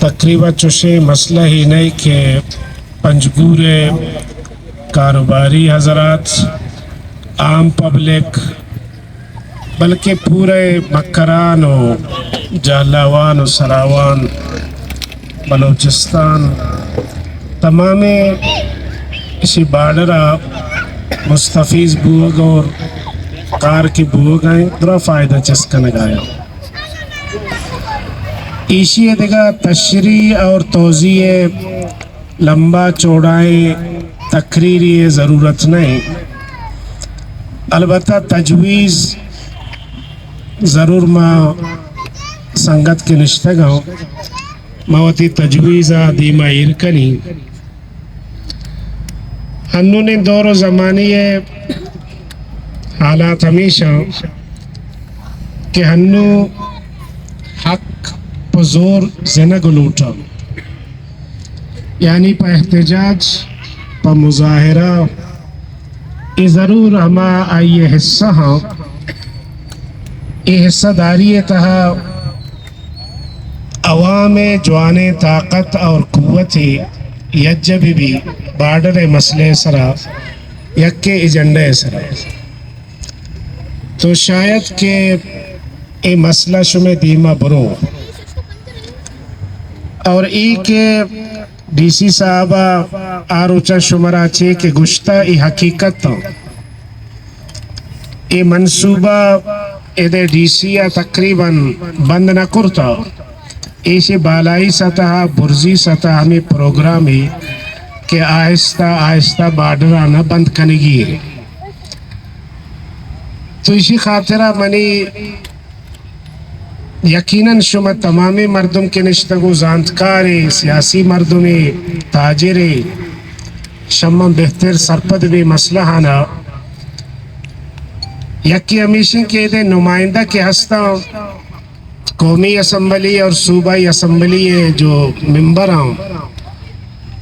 تقریباً چوشے مسئلہ ہی نہیں کہ پنجگور کاروباری حضرات، عام پبلک، بلکہ پورے مکران و جہلاوان و سراوان بلوچستان تمام اسی بارڈرہ مستفیض بوگ اور کار کی بوگ ہیں درہ فائدہ چسکا نگایا ایشی دیگا تشریح اور توضیح لمبا چوڑائیں تقریری ضرورت نہیں، البتہ تجویز ضرور ما سنگت کے نشتے گا موتی تجویزہ دیما ایرکنی ہنو نے دور و زمانی حالات ہمیشہ کہ ہنو حق پزور زنگ لوٹا، یعنی پا احتجاج پا مظاہرہ ای ضرور ہما آئیے حصہ ہاں ای حصہ داری تہا عوام جوان طاقت اور قوت یجب بھی بارڈر مسئلے سرا یکے ایجنڈے سرا تو شاید کہ ای مسئلہ شمیں دیما برو اور ای کے ڈی سی صاحبہ آروچہ شمرہ چے کہ گشتہ ای حقیقت ای منصوبہ ای دے ڈی سی تقریباً بند نہ کرتا، ایسے بالائی سطح برزی سطح ہمیں پروگرامی کہ آہستہ آہستہ بارڈرانہ بند کنگی ہے، تو اسی خاطرہ منی یقیناً شما تمامی مردم کے نشتگو زانتکارے سیاسی مردمی تاجرے شما بہتر سرپد بھی مسئلہ آنا یکی ہمیشن کے دے نمائندہ کے ہستا قومی اسمبلی اور صوبائی اسمبلی جو ممبر ہوں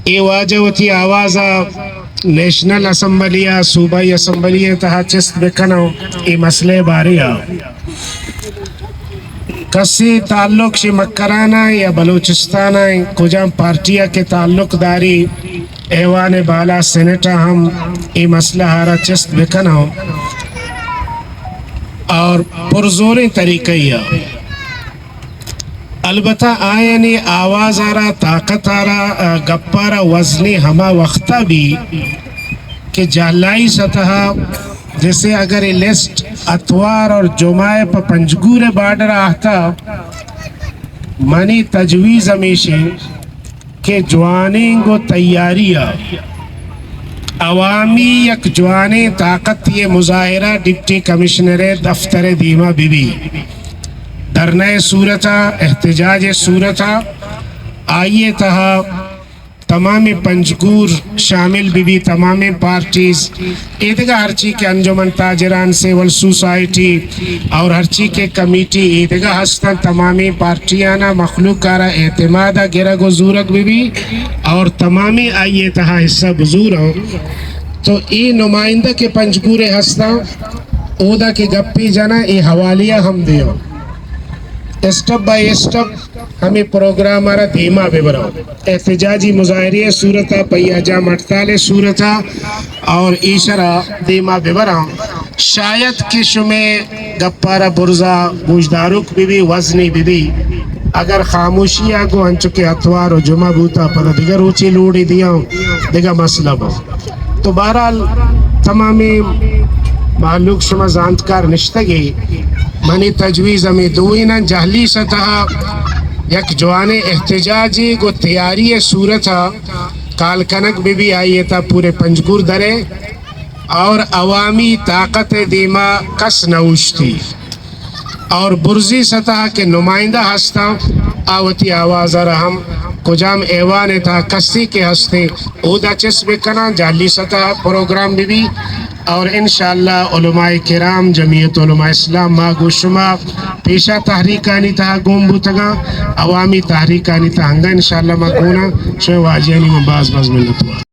ای واجہ ہوتی آوازہ نیشنل اسمبلی صوبائی اسمبلی تہا چست بکنو ای مسئلے باریا کسی تعلق شی مکرانہ یا بلوچستانہ کجام پارٹیا کے تعلق داری ایوان بالا سینٹا ہم ای مسئلہ ہارا چست بکنو اور پرزوری طریقہ البتہ آئینی آواز آرہا طاقت آرہا گپارا وزنی ہما وقتا بھی کہ جہلائی سطح جیسے اگر یہ لسٹ اتوار اور جمعہ پا پنجگور بارڈر آتا منی تجویز ہمیشہ کہ جوانیں گو تیاریہ عوامی یک جوانے طاقت یہ مظاہرہ ڈپٹی کمشنر دفتر دیما بی دھرنے صورتہ احتجاج صورتہ آئیے تہا تمام پنجگور شامل بھی تمام پارٹیز ایدگا ہر چی کے انجمن تاجران سیول سوسائٹی اور ہر چی کے کمیٹی ایدگا ہستن تمامی پارٹیانا مخلوقارا اعتمادہ گرگ و زورگ بھی اور تمامی آئیے تہا حصہ بزور ہوں تو ای نمائندہ کے پنجگور ہستن اودا کے گپی جانا ای حوالیہ ہم دیو اسٹپ بائی اسٹپ ہمیں پروگرام آرہ دھیما بے براؤ احتجاجی مظاہری صورتہ پیاجا مٹتال صورتہ اور ایشرہ دھیما بے براؤ شاید کہ شمیں گپارہ برزا گوشداروک بھی وزنی بھی اگر خاموشی آگو ہنچو کے اتوار و جمعہ بوتا پتا دیگر اوچی لوڑی دیا ہوں دیگر مسئلہ بہت تو بہرحال تمامی معلوق شما زانتکار نشتگی منی تجویز ہمیں دوئینا جہلی سطح یک جوانے احتجاجی کو تیاری صورتہ کالکنک بھی آئیے تا پورے پنجگور درے اور عوامی طاقت دیما کس نوشتی اور برزی سطح کے نمائندہ ہستا آوتی آواز رحم کجام ایوان تھا کسی کے ہستے اودا چسب کنا جعلی سطح پروگرام بھی اور انشاءاللہ علماء کرام جمعیت علماء اسلام ماگو شما پیشہ تحریکانی تھا گومبو تگا عوامی تحریکانی تھا ہنگا انشاءاللہ ماگونا شوی واجیانی میں باز ملت ہوا